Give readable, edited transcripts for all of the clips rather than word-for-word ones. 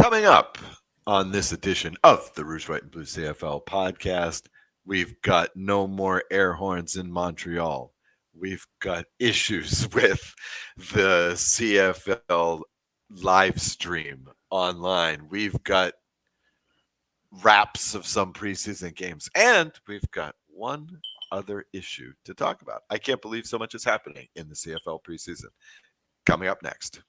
Coming up on this edition of the Rouge, White, and Blue CFL podcast, we've got no more air horns in Montreal. We've got issues with the CFL live stream online. We've got wraps of some preseason games, and we've got one other issue to talk about. I can't believe so much is happening in the CFL preseason. Coming up next.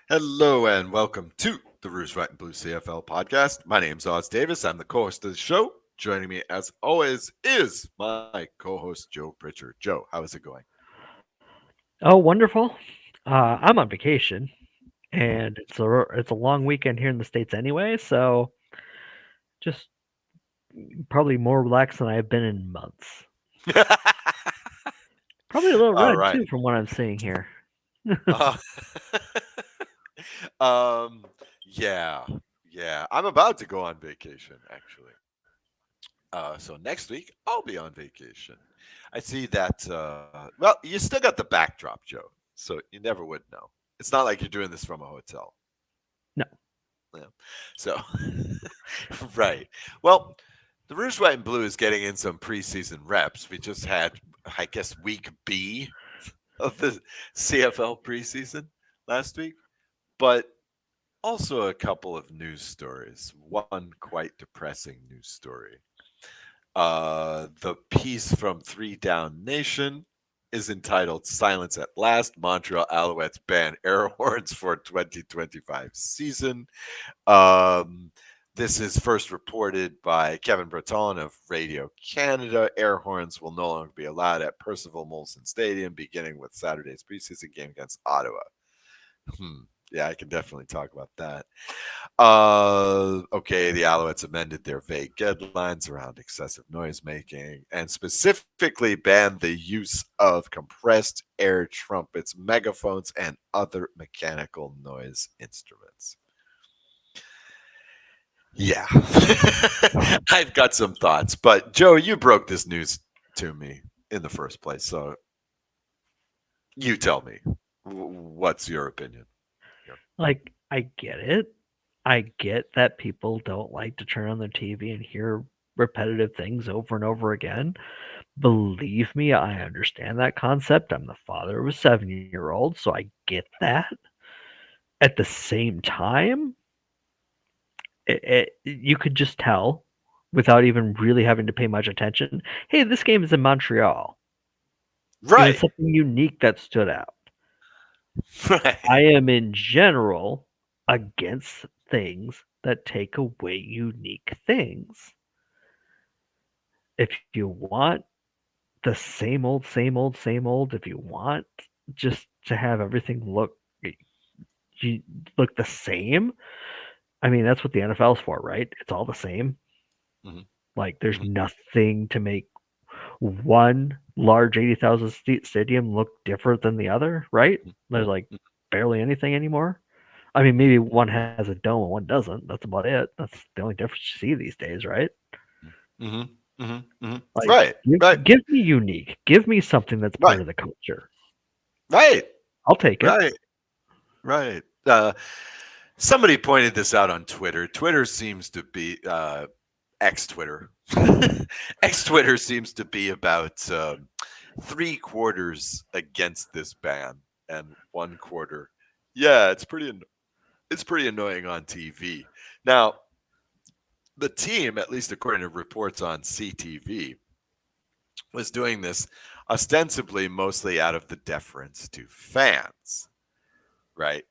Hello and welcome to the Rouge, White, and Blue CFL podcast. My name's Oz Davis. I'm the co-host of the show. Joining me, as always, is my co-host, Joe Pritchard. Joe, how is it going? Oh, wonderful. I'm on vacation, and it's a long weekend here in the States anyway, so just probably more relaxed than I've been in months. Probably a little All red right. too, from what I'm seeing here. Uh, um, yeah. I'm about to go on vacation, actually. So next week, I'll be on vacation. I see that, well, you still got the backdrop, Joe, so you never would know. It's not like you're doing this from a hotel. No. Yeah. So, right. Well, the Rouge, White, and Blue is getting in some preseason reps. We just had, I guess, week B of the CFL preseason last week, but also a couple of news stories. One quite depressing news story. The piece from Three Down Nation is entitled Silence at Last. Montreal Alouettes ban AIRHORNS for 2025 season. This is first reported by Kevin Breton of Radio Canada. AIRHORNS will no longer be allowed at Percival Molson Stadium beginning with Saturday's preseason game against Ottawa. Yeah, I can definitely talk about that. Okay, the Alouettes amended their vague guidelines around excessive noise making and specifically banned the use of compressed air trumpets, megaphones, and other mechanical noise instruments. Yeah, I've got some thoughts, but Joe, you broke this news to me in the first place, so you tell me, what's your opinion? Like, I get it. I get that people don't like to turn on their TV and hear repetitive things over and over again. Believe me, I understand that concept. I'm the father of a 7-year-old, so I get that. At the same time, you could just tell without even really having to pay much attention. Hey, this game is in Montreal. It was Right, something unique that stood out. right, I am in general against things that take away unique things. If you want the same old, same old, same old, if you want just to have everything look the same, I mean that's what the NFL's for, right? It's all the same. hmm Like there's hmm nothing to make one large 80,000 seat stadium look different than the other, right? There's like barely anything anymore. I mean, maybe one has a dome and one doesn't. That's about it. That's the only difference you see these days, right? hmm hmm hmm Like, Right, right, give me unique. Give me something that's right, part of the culture. right, I'll take it. right, right. Somebody pointed this out on Twitter. Twitter seems to be X Twitter. X Twitter seems to be about 3/4 against this ban and 1/4. Yeah, it's pretty annoying on TV. Now, the team, at least according to reports on CTV, was doing this ostensibly mostly out of the deference to fans, right?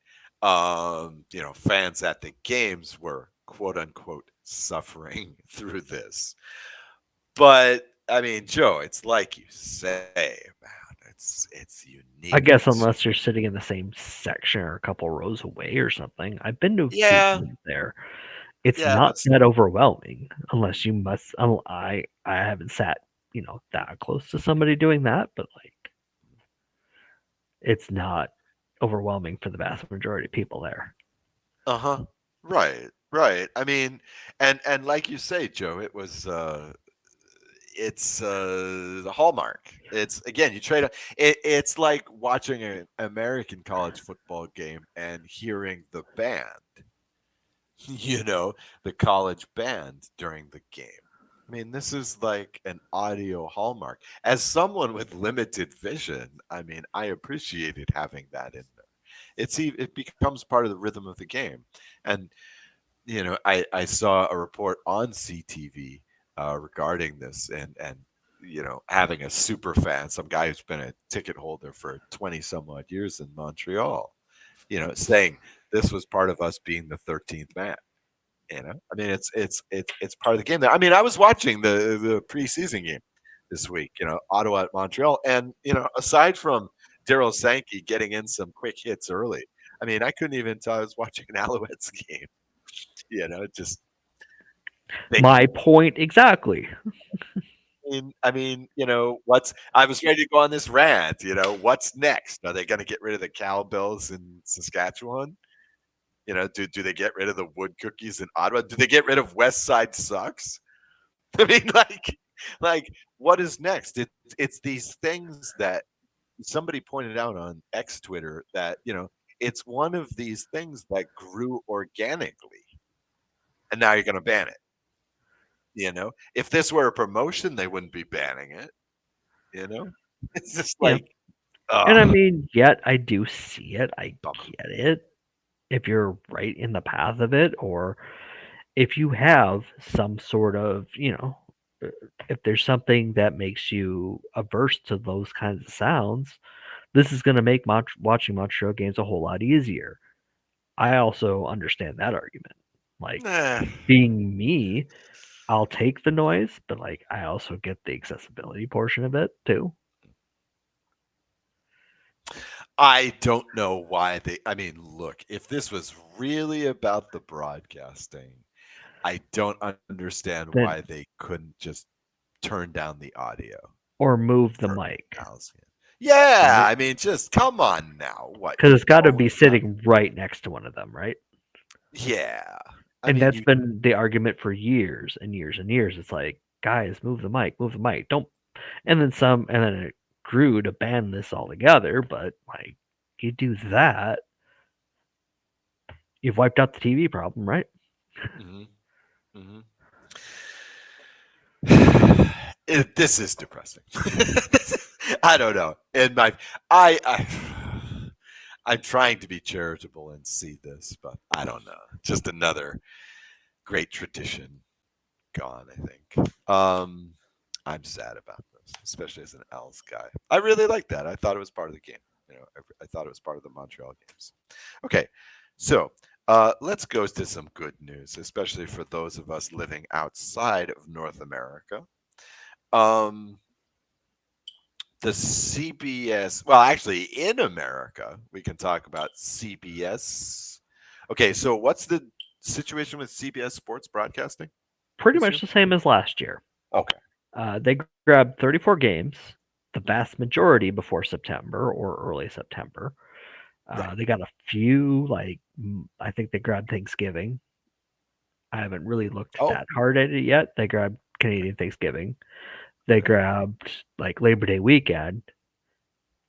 Fans at the games were quote unquote suffering through this. But I mean, Joe, it's like you say, man, it's I unique. guess It's unless you're sitting in the same section or a couple rows away or something. I've been to a few yeah, games there. It's yeah, not that overwhelming unless you must. I haven't sat that close to somebody doing that, but like it's not overwhelming for the vast majority of people there. uh-huh. Right, right. I mean, and like you say, Joe, it's the hallmark. It's again, you trade it's like watching an American college football game and hearing the band, you know, the college band during the game. I mean, this is like an audio hallmark. As someone with limited vision, I mean, I appreciated having that in there. It becomes part of the rhythm of the game. And I saw a report on CTV regarding this, and having a super fan, some guy who's been a ticket holder for 20 some odd years in Montreal, saying this was part of us being the 13th man. I mean, it's part of the game. There. I mean, I was watching the preseason game this week. Ottawa at Montreal, and aside from Daryl Sankey getting in some quick hits early, I mean, I couldn't even tell I was watching an Alouettes game. Just My thinking. point exactly. I mean, what's I was ready to go on this rant. What's next? Are they going to get rid of the cowbells in Saskatchewan? Do they get rid of the wood cookies in Ottawa? Do they get rid of West Side Sucks? I mean, like what is next? It's these things that somebody pointed out on X Twitter that it's one of these things that grew organically, and now you're going to ban it. If this were a promotion, they wouldn't be banning it. You know, it's just Yeah. like, And I ugh, mean, yet I do see it. I bummer. get it. If you're right in the path of it, or if you have some sort of, uh, if there's something that makes you averse to those kinds of sounds, this is going to make watching Montreal games a whole lot easier. I also understand that argument. Like, Nah, being me, I'll take the noise, but like I also get the accessibility portion of it too. I don't know why I mean, look, if this was really about the broadcasting, I don't understand why Then they couldn't just turn down the audio or move the for mic, announcing it. Yeah, right? I mean, just come on now. What Because it's got to be always have? sitting right next to one of them, right? Yeah, I And mean, that's you. been the argument for years and years and years. It's like, guys, move the mic, move the mic. Don't. And then it grew to ban this altogether. But like, you do that, you've wiped out the TV problem, right? Hmm. Hmm. This is depressing. I don't know. I I'm trying to be charitable and see this, but I don't know. Just another great tradition gone, I think. I'm sad about this, especially as an L's guy. I really like that. I thought it was part of the game. I thought it was part of the Montreal games. Okay, so let's go to some good news, especially for those of us living outside of North America. Um, the CBS, well, actually, in America, we can talk about CBS. Okay, so what's the situation with CBS Sports Broadcasting Pretty this much year? the same as last year. Okay, They grabbed 34 games, the mhm, vast majority before September or early September. right. They got a few, I think they grabbed Thanksgiving. I haven't really looked Oh, that hard at it yet. They grabbed Canadian Thanksgiving. They okay. grabbed like Labor Day weekend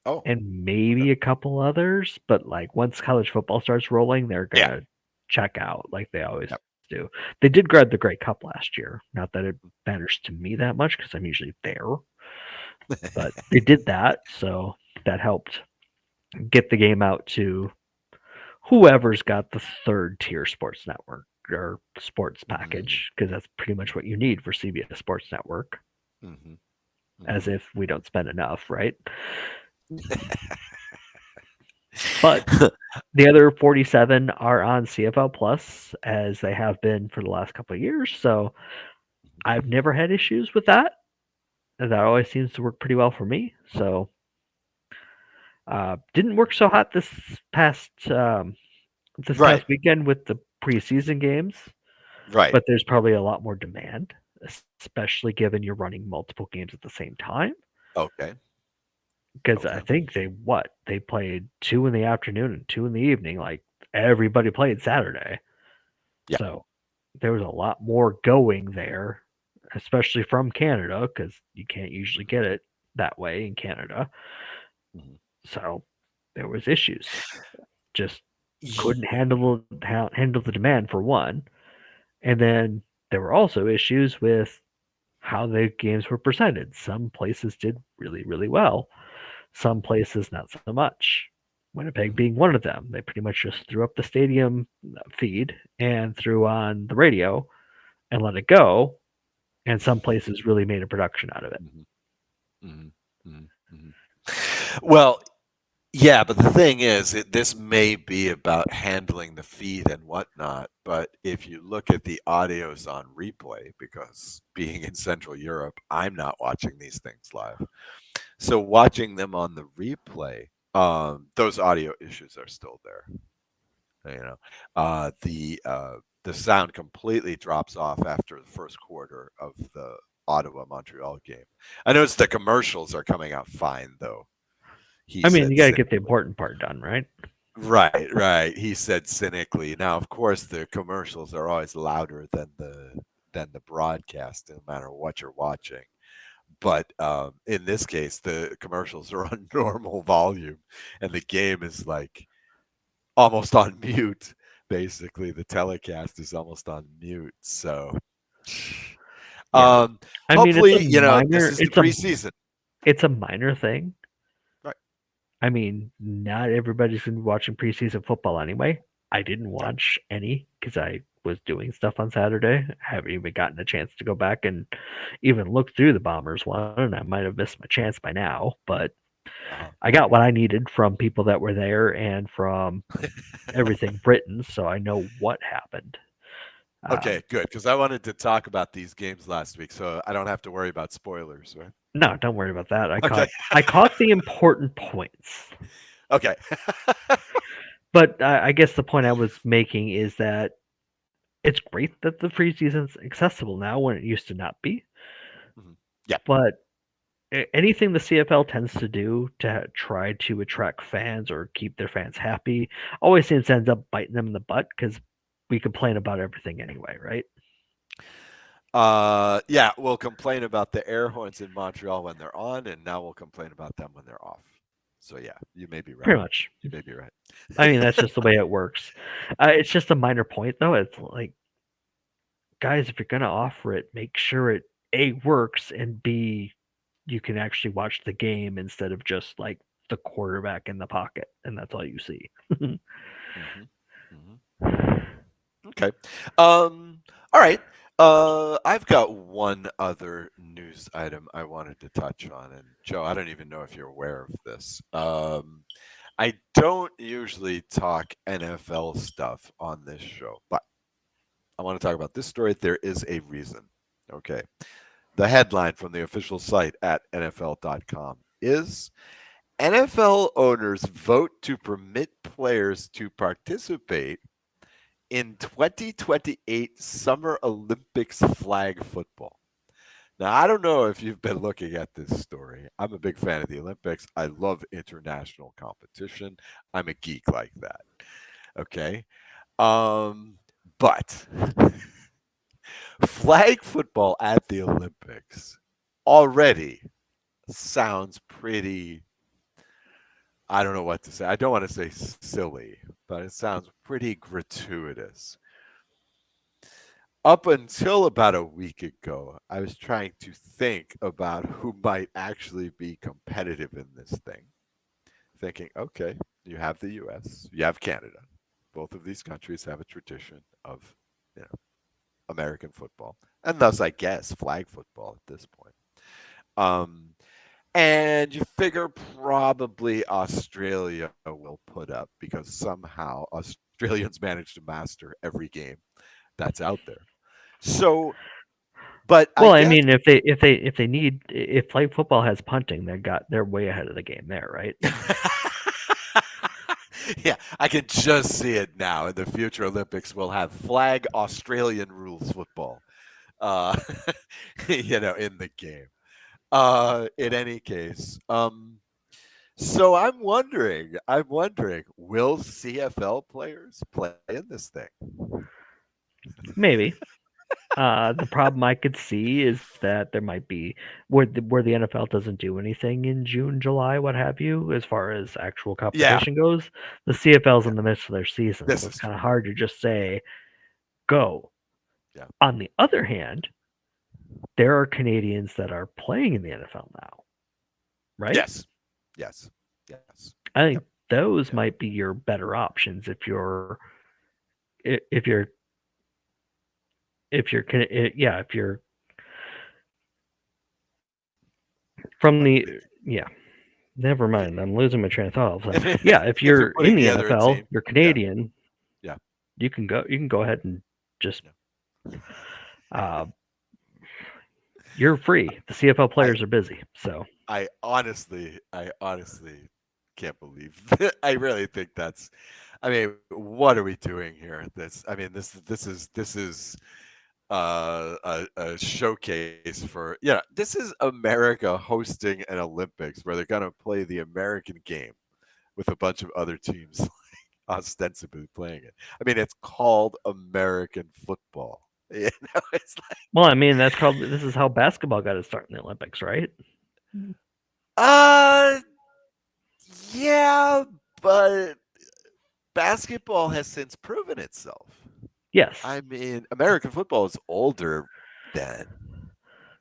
Oh, and okay. maybe a couple others. But like once college football starts rolling, they're Yeah. gonna check out like they always Yep. do. They did grab the Grey Cup last year. Not that it matters to me that much because I'm usually there, but they did that, so that helped get the game out to whoever's got the third tier sports network or sports Hmm. package because that's pretty much what you need for CBS Sports Network. Hmm. As Hmm. if we don't spend enough, right? But the other 47 are on CFL Plus as they have been for the last couple of years. So I've never had issues with that. And that always seems to work pretty well for me. So Didn't work so hot past this Right. past weekend with the preseason games, Right. but there's probably a lot more demand, especially given you're running multiple games at the same time. Okay. Because I Okay. think they played 2 in the afternoon and 2 in the evening. Like everybody played Saturday, Yeah. so there was a lot more going there, especially from Canada, because you can't usually Mhm. get it that way in Canada. Mhm. So there was issues. Just Ye- couldn't handle the demand for one, and then there were also issues with how the games were presented. Some places did really, really well. Some places not so much. Winnipeg mhm. being one of them. They pretty much just threw up the stadium feed and threw on the radio and let it go. And some places really made a production out of it. Mhm. Mhm. Mhm. Mhm. Well, yeah, but the thing is, this may be about handling the feed and whatnot. But if you look at the audios on replay, because being in Central Europe, I'm not watching these things live. So watching them on the replay, those audio issues are still there. You know, the sound completely drops off after the first quarter of the Ottawa Montreal game. I noticed the commercials are coming out fine, though. He I mean, said you got to get the cynically. important part done, right? Right, right. He said cynically. Now, of course, the commercials are always louder than the broadcast, no matter what you're watching. But in this case, the commercials are on normal volume, and the game is like almost on mute. Basically, the telecast is almost on mute. So, Yeah. I mean, hopefully, this is the preseason. it's a minor thing. Right. I mean, not everybody's going to be watching preseason football anyway. I didn't Right. watch any because I was doing stuff on Saturday. I haven't even gotten a chance to go back and even look through the Bombers one, and I might have missed my chance by now. But Uh-huh. I got what I needed from people that were there and from everything Britain, so I know what happened. Okay, Um, good. Because I wanted to talk about these games last week, so I don't have to worry about spoilers, right? no, don't worry about that. Okay. I caught the important points. Okay. But I guess the point I was making is that it's great that the free season's accessible now when it used to not be. Mhm. Yeah. But anything the CFL tends to do to try to attract fans or keep their fans happy always seems to end up biting them in the butt because we complain about everything anyway, right? Yeah, we'll complain about the air horns in Montreal when they're on, and now we'll complain about them when they're off. So yeah, you may be right. Pretty much. You may be right. I mean, that's just the way it works. It's just a minor point, though. It's like, guys, if you're going to offer it, make sure it A, works, and B, you can actually watch the game instead of just like the quarterback in the pocket, and that's all you see. Hmm. Hmm. Okay. All right. I've got one other news item I wanted to touch on, and Joe, I don't even know if you're aware of this. I don't usually talk NFL stuff on this show, but I want to talk about this story. There is a reason. Okay. The headline from the official site at NFL.com is NFL owners vote to permit players to participate in 2028 Summer Olympics flag football. Now, I don't know if you've been looking at this story. I'm a big fan of the Olympics. I love international competition. I'm a geek like that. Okay. Um, but flag football at the Olympics already sounds pretty, I don't know what to say. I don't want to say silly, but it sounds pretty gratuitous. Up until about a week ago, I was trying to think about who might actually be competitive in this thing. Thinking, okay, you have the US, you have Canada. Both of these countries have a tradition of, you know, American football, and thus, I guess, flag football at this point. Um, and you figure probably Australia will put up because somehow Australians manage to master every game that's out there. So, but I Well, I guess mean, if flag football has punting, they're way ahead of the game there, right? Yeah, I can just see it now. In the future Olympics, we'll have flag Australian rules football, uh, in the game. In any case, so I'm wondering, will CFL players play in this thing? Maybe. The problem I could see is that there might be where the NFL doesn't do anything in June, July, what have you, as far as actual Yeah, competition goes. The CFL's yeah, in the midst of their season, this so it's is kind of true. hard to just say go. Yeah. On the other hand, there are Canadians that are playing in the NFL now, right? Yes. Yes. Yes. I Yep. think those Yep. might be your better options if you're yeah, if you're from Like the yeah. Never if you mind. I'm losing my train of thought all of a sudden. Yeah, if if you're you're in putting the together a NFL, team. you're Yeah. Canadian, Yeah. you can go ahead and just Yeah. uh, you're free. The CFL I players are busy, so I honestly can't believe. I really think that's. I mean, what are we doing here? This is a showcase for this is America hosting an Olympics where they're gonna play the American game with a bunch of other teams ostensibly playing it. I mean, it's called American football. It's like well, I mean that's probably this is how basketball got its start in the Olympics, right? uh yeah, but basketball has since proven itself. Yes, I mean, American football is older than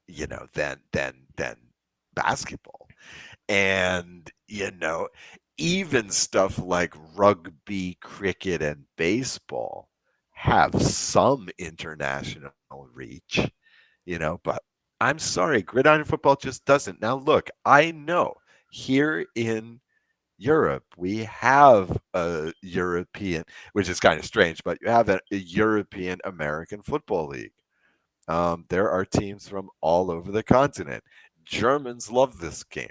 than basketball. And even stuff like rugby, cricket, and baseball have some international reach, but I'm sorry, gridiron football just doesn't. Now look, I know here in Europe we have a European, which is kind of strange, but you have a European American Football League. There are teams from all over the continent. Germans love this game.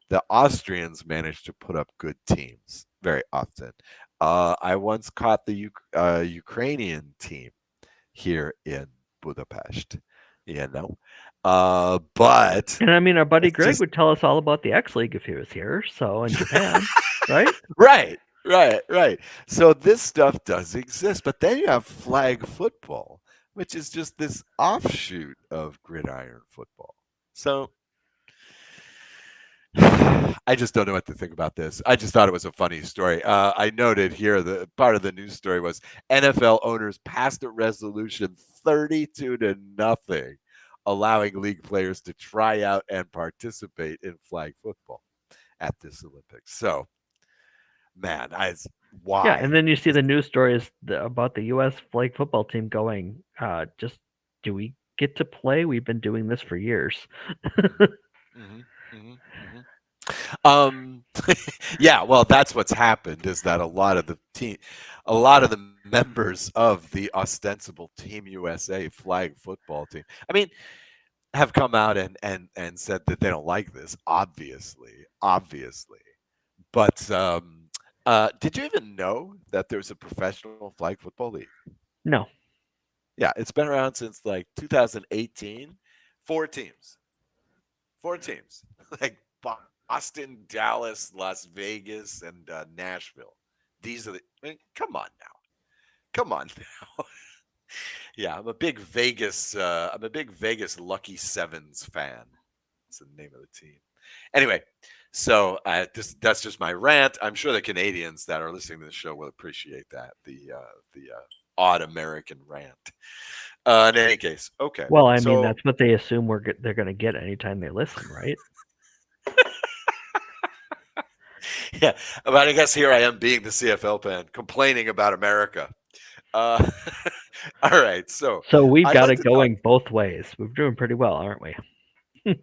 The Austrians manage to put up good teams very often. I once caught the Ukrainian team here in Budapest, you know. But and I mean our buddy it's Greg just would tell us all about the X League if he was here. So in Japan, right? right, right, right. So this stuff does exist, but then you have flag football, which is just this offshoot of gridiron football. So I just don't know what to think about this. I just thought it was a funny story. I noted here the part of the news story was NFL owners passed a resolution 32 to nothing, allowing league players to try out and participate in flag football at this Olympics. So, man, Yeah, and why? then you see Just the news stories about the U.S. flag football team going, just do we get to play? We've been doing this for years. hmm hmm hmm hmm Um, yeah, well, that's what's happened is that a lot of the members of the ostensible Team USA flag football team, I mean, have come out and said that they don't like this. Obviously, but did you even know that there's a professional flag football league? No. Yeah, it's been around since like 2018. Four teams, four teams, like Boston, Dallas, Las Vegas, and Nashville. These are the. I mean, come on now, come on now. Yeah, I'm a big Vegas Lucky Sevens fan. That's the name of the team. Anyway, so that's just my rant. I'm sure the Canadians that are listening to the show will appreciate that the odd American rant. In any case, okay. Well, I mean, So that's what they assume they're going to get anytime they listen, right? yeah, but I guess here I am being the CFL fan complaining about America. Uh, all right, so So we've I'd got like it to talk. going both ways. We're doing pretty well, aren't we?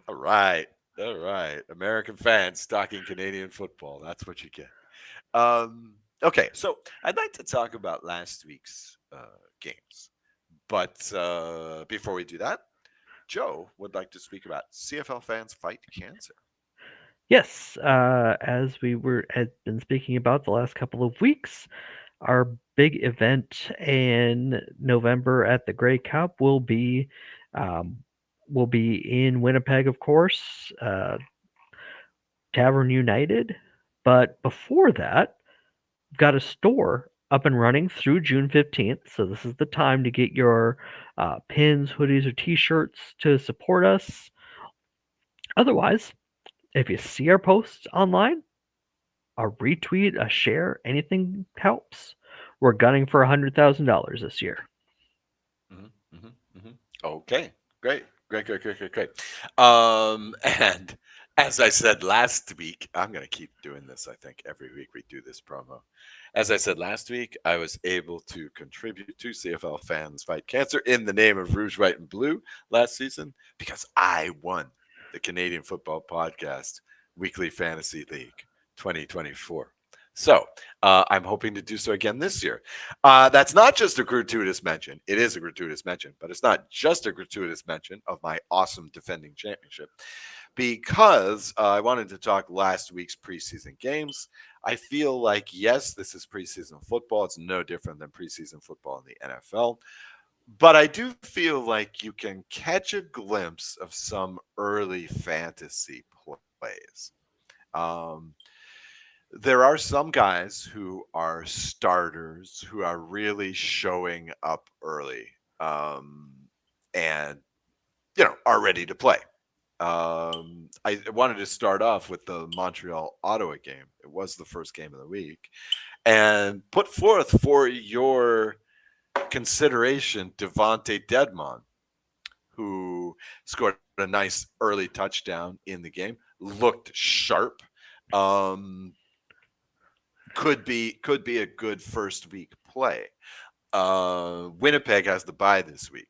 All right, all right, American fans talking Canadian football. That's what you get. Okay, so I'd like to talk about last week's games, but before we do that, Joe would like to speak about CFL fans fight cancer. Yes, as we had been speaking about the last couple of weeks, our big event in November at the Grey Cup um, will be in Winnipeg, of course, Tavern United. But before that, we've got a store up and running through June 15th. So this is the time to get your pins, hoodies, or T-shirts to support us. Otherwise, if you see our posts online, a retweet, a share, anything helps. We're gunning for $100,000 this year. Okay, great, great, great, great, great, great. And as I said last week, I'm going to keep doing this. I think every week we do this promo. As I said last week, I was able to contribute to CFL Fans Fight Cancer in the name of Rouge, White, and Blue last season because I won the Canadian Football Podcast Weekly Fantasy League 2024. So I'm hoping to do so again this year. That's not just a gratuitous mention. It is a gratuitous mention, but it's not just a gratuitous mention of my awesome defending championship because I wanted to talk last week's preseason games. I feel like, yes, this is preseason football. It's no different than preseason football in the NFL. But I do feel like you can catch a glimpse of some early fantasy plays. Um, there are some guys who are starters who are really showing up early um, and are ready to play. I wanted to start off with the Montreal Ottawa game. It was the first game of the week, and put forth for your consideration Devontae Dedmon, who scored a nice early touchdown in the game, looked sharp. Um, could be a good first week play. Winnipeg has the bye this week.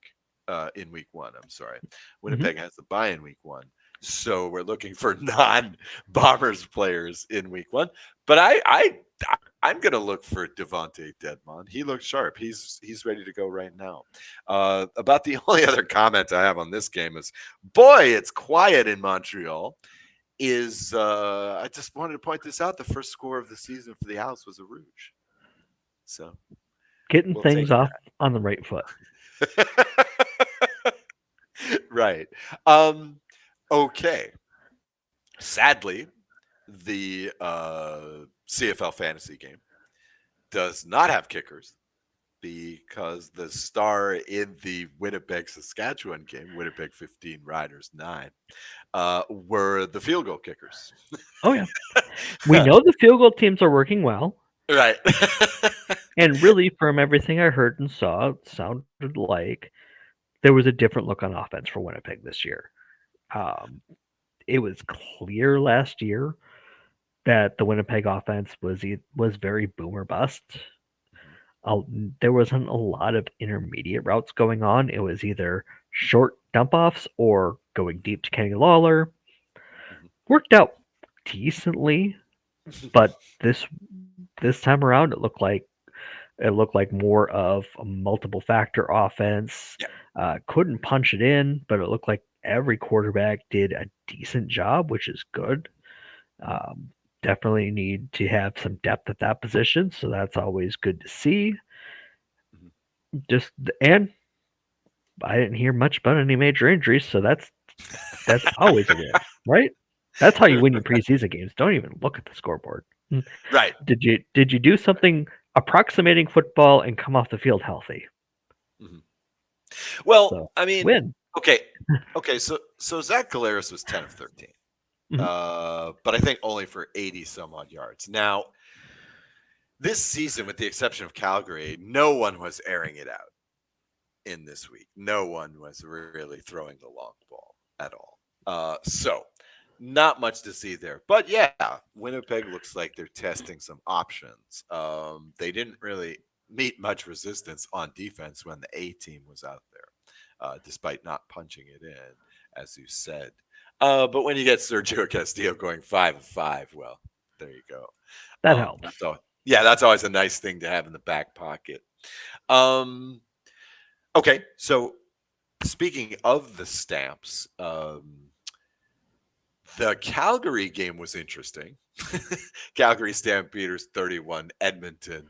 In week one, I'm sorry. Mm-hmm. Winnipeg has the bye in week one, so we're looking for non-Bombers players in week one. But I'm gonna look for Devontae Dedmon. He looks sharp. He's ready to go right now. About the only other comment I have on this game is, boy, it's quiet in Montreal. I just wanted to point this out. The first score of the season for the House was a Rouge. So Getting we'll things take off on the right foot. that. Right. Um, okay. Sadly, the CFL fantasy game does not have kickers because the star in the Winnipeg Saskatchewan game, Winnipeg 15, Riders 9, were the field goal kickers. Oh yeah, we know the field goal teams are working well, Right. and really, from everything I heard and saw, it sounded like there was a different look on offense for Winnipeg this year. Um, it was clear last year that the Winnipeg offense was very boomer bust. Uh, there wasn't a lot of intermediate routes going on. It was either short dump offs or going deep to Kenny Lawler. Worked out decently, but this time around it looked like more of a multiple factor offense. Yeah. Couldn't punch it in, but it looked like every quarterback did a decent job, which is good. Um, Definitely need to have some depth at that position, so that's always good to see. Just and I didn't hear much about any major injuries, so that's always a win, right? That's how you win your preseason games. Don't even look at the scoreboard. Right. Did you do something approximating football and come off the field healthy? Mhm. Well, So I mean, win. okay, okay. So Zach Galeris was 10 of 13, Mhm. but I think only for 80 some odd yards. Now, this season, with the exception of Calgary, no one was airing it out in this week. No one was really throwing the long ball at all. So not much to see there. But yeah, Winnipeg looks like they're testing some options. They didn't really meet much resistance on defense when the A team was out there, despite not punching it in, as you said. But when you get Sergio Castillo going 5 of 5, well, there you go. That helps. That's always a nice thing to have in the back pocket. Um, okay, so speaking of the stamps, The Calgary game was interesting. Calgary Stampeders 31, Edmonton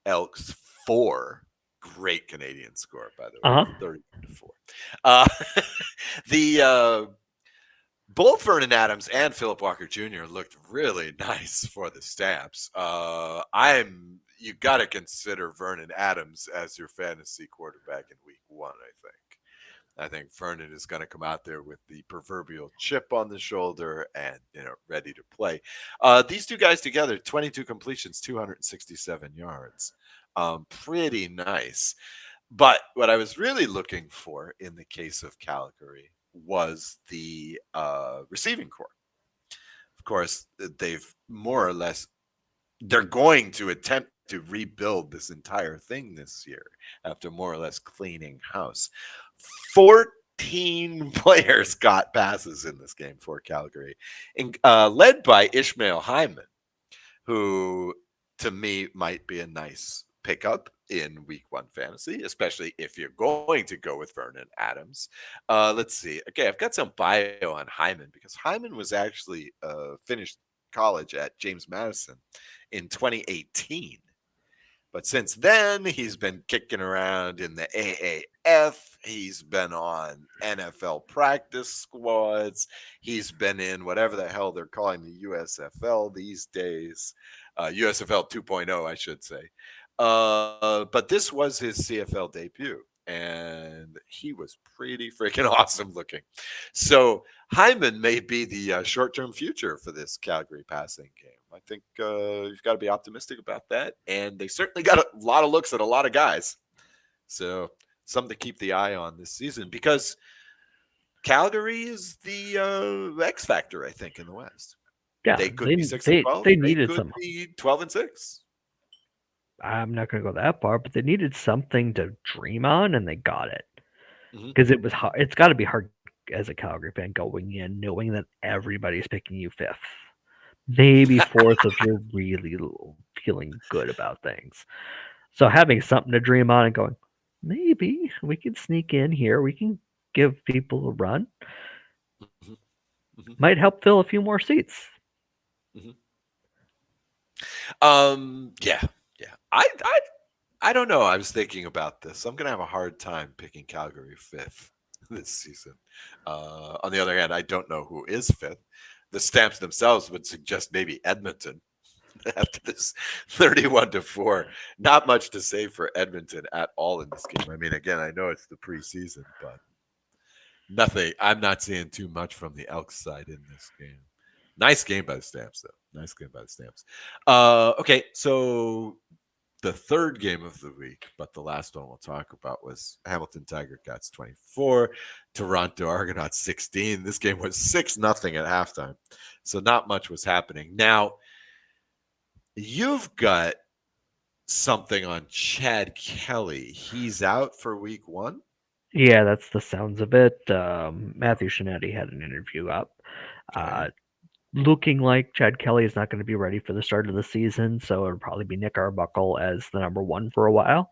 Elks 4. Great Canadian score, by the way, Uh huh. 30-4. Uh, the both Vernon Adams and Philip Walker Jr. looked really nice for the Stamps. You got to consider Vernon Adams as your fantasy quarterback in week 1, I think. I think Vernon is going to come out there with the proverbial chip on the shoulder and ready to play. These two guys together, 22 completions, 267 yards, pretty nice. But what I was really looking for in the case of Calgary was the receiving core. Of course, they've more or less they're going to attempt to rebuild this entire thing this year after more or less cleaning house. 14 players got passes in this game for Calgary, led by Ishmael Hyman, who to me might be a nice pickup in week 1 fantasy, especially if you're going to go with Vernon Adams. Let's see. Okay, I've got some bio on Hyman because Hyman was actually finished college at James Madison in 2018. But since then, he's been kicking around in the AAF. He's been on NFL practice squads. He's been in whatever the hell they're calling the USFL these days. USFL 2.0, I should say. But this was his CFL debut, and he was pretty freaking awesome looking. So Hyman may be the short-term future for this Calgary passing game. I think you've got to be optimistic about that. And they certainly got a lot of looks at a lot of guys. So something to keep the eye on this season because Calgary is the X factor, I think, in the West. Yeah, They could be 6-12. they They needed could some. be 12-6. I'm not going to go that far, but they needed something to dream on, and they got it Mm-hmm. because it was hard. It's got to be hard as a Calgary fan going in, knowing that everybody's picking you fifth, maybe fourth if you're really feeling good about things. So having something to dream on and going, maybe we can sneak in here, we can give people a run, Mm-hmm. Mm-hmm. might help fill a few more seats. Mm-hmm. Yeah, yeah. I don't know. I was thinking about this. I'm gonna have a hard time picking Calgary fifth this season. On the other hand, I don't know who is fifth. The Stamps themselves would suggest maybe Edmonton after this 31-4. Not much to say for Edmonton at all in this game. I mean, again, I know it's the preseason, but nothing. I'm not seeing too much from the Elks side in this game. Nice game by the Stamps, though. Nice game by the Stamps. Okay, so the third game of the week, but the last one we'll talk about was Hamilton Tiger Cats 24, Toronto Argonauts 16. This game was 6-0 at halftime, so not much was happening. Now, you've got something on Chad Kelly. He's out for week 1. Yeah, that's the sounds of it. Matthew Shinetti had an interview up. Okay. Looking like Chad Kelly is not going to be ready for the start of the season, so it'll probably be Nick Arbuckle as the number 1 for a while.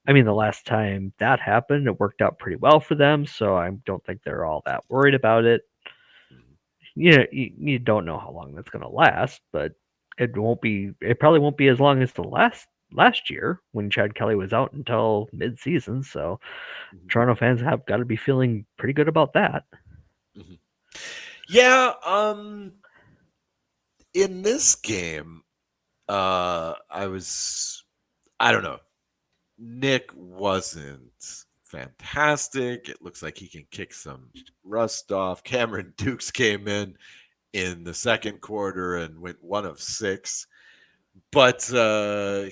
I mean, the last time that happened, it worked out pretty well for them, so I don't think they're all that worried about it. You don't know how long that's going to last, but it won't be. It probably won't be as long as the last year when Chad Kelly was out until mid-season. So Mm-hmm. Toronto fans have got to be feeling pretty good about that. Mm-hmm. Yeah. In this game, I don't know. Nick wasn't fantastic. It looks like he can kick some rust off. Cameron Dukes came in the second quarter and went 1 of 6. But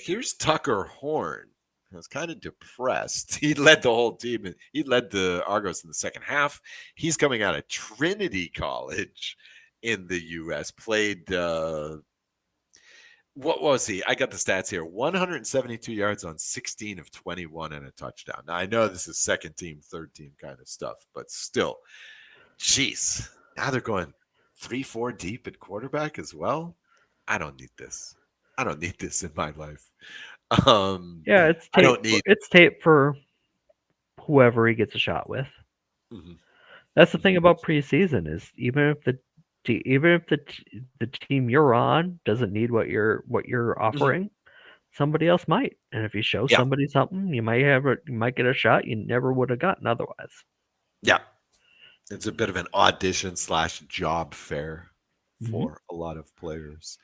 here's Tucker Horn. I was kind of depressed. He led the whole team. He led the Argos in the second half. He's coming out of Trinity College in the U.S. Played what was he? I got the stats here. 172 yards on 16 of 21 and a touchdown. Now, I know this is second team, third team kind of stuff, but still, jeez. Now they're going 3-4 deep at quarterback as well. I don't need this. I don't need this in my life. Yeah, it's I tape. don't need. It's tape for whoever he gets a shot with. Mhm, That's the thing mhm, about preseason is even if the even if the team you're on doesn't need what you're Mhm. offering, somebody else might. And if you show Yeah. somebody something, you might get a shot you never would have gotten otherwise. Yeah. It's a bit of an audition slash job fair Hmm. for a lot of players.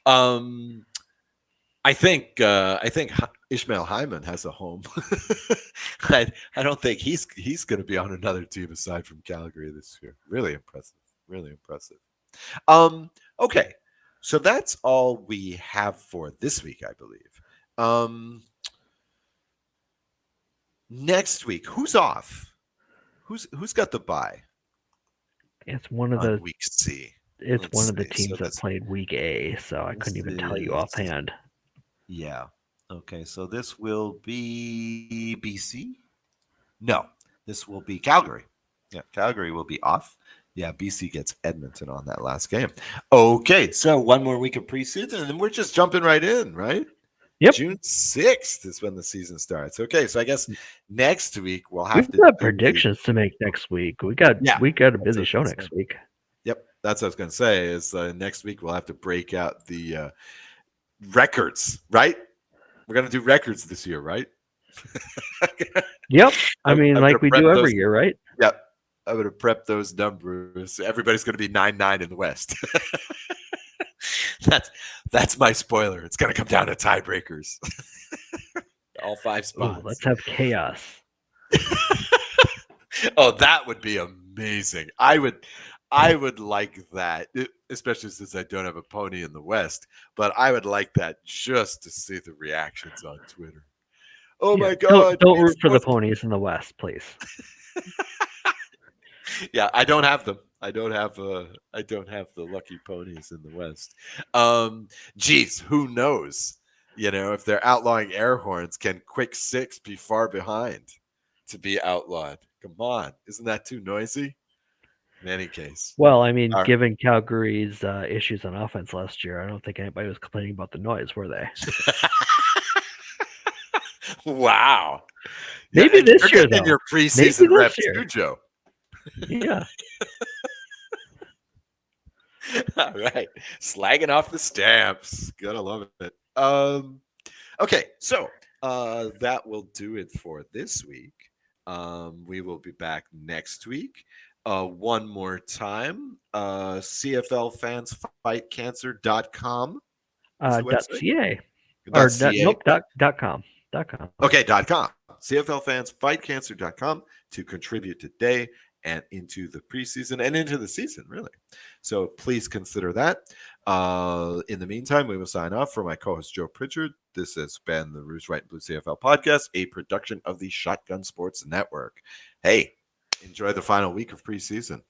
Um, I think Ishmael Hyman has a home. I don't think he's going to be on another team aside from Calgary this year. Really impressive. Really impressive. Okay, so that's all we have for this week, I believe. Next week, who's off? Who's got the bye It's one of on the week C? it's one Let's of the see. So teams that played week A, so I couldn't this even tell you is offhand. yeah. Okay, so this will be BC. No, this will be Calgary. Yeah, Calgary will be off. Yeah, BC gets Edmonton on that last game. Okay, so one more week of preseason, and we're just jumping right in, right? Yep. June 6th is when the season starts. Okay, so I guess next week we'll have We've to got do the predictions to make next week. yeah. We got a That's busy what I was show gonna say. next week. Yep, that's what I was going to say. Is next week we'll have to break out the records, right? We're going to do records this year, right? Yep. I I'm mean, going to like we prep do those. every year, right? Yep, I'm going to prep those numbers. Everybody's going to be 9-9 in the West. that's that's my spoiler. It's going to come down to tiebreakers. All 5 Ooh, spots. let's have chaos. Oh, that would be amazing. I would like that, especially since I don't have a pony in the West. But I would like that just to see the reactions on Twitter. Oh Yeah. my God! Don't It's root for the supposed ponies in the West, please. yeah, I don't have them. I don't have the lucky ponies in the West. Geez, who knows? If they're outlawing air horns, can Quick Six be far behind to be outlawed? Come on, isn't that too noisy? In any case, Well, I mean, all given Calgary's issues on offense last year, I don't think anybody was complaining about the noise, were they? wow. Yeah, Maybe and you're this year, getting in though. your Maybe preseason this reps year. too, Joe. Yeah. All right, slagging off the stamps. Gotta love it. Okay, so that will do it for this week. We will be back next week. One more time, CFLfansfightcancer.com is the Dot website. .ca or .ca. nope .com .com. Okay, .com. CFLfansfightcancer.com to contribute today and into the preseason and into the season, really. So please consider that. In the meantime, we will sign off. For my co-host Joe Pritchard, this has been the Rouge, White, and Blue CFL podcast, a production of the Shotgun Sports Network. Hey, enjoy the final week of preseason.